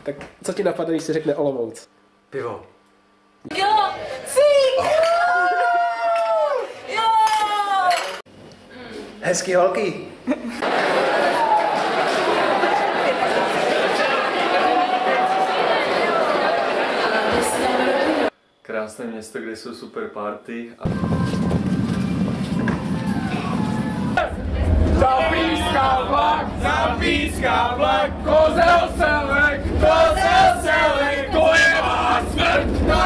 Tak co ti napadne, když se řekne Olomouc? Pivo. Jo! Cík! Jo! Hezký holky. Krásné město, kde jsou super party a... Zapíská vlak, kozel selek, to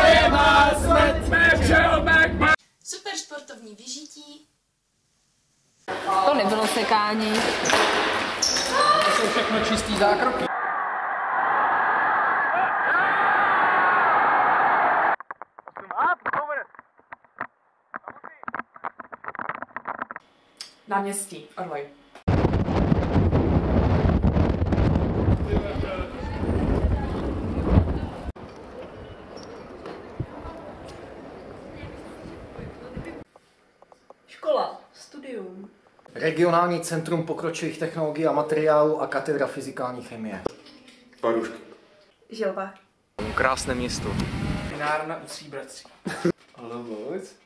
je má smrt, mečelmek. Super sportovní vyžití. To nebylo sekání. To jsou všechno čistý zákroky. Náměstí, Orloj. Škola, studium. Regionální centrum pokročilých technologií a materiálů a katedra fyzikální chemie. Parušky. Želva. Krásné město. Vinárna u Stříbratří. Olomouc?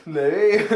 Nevím.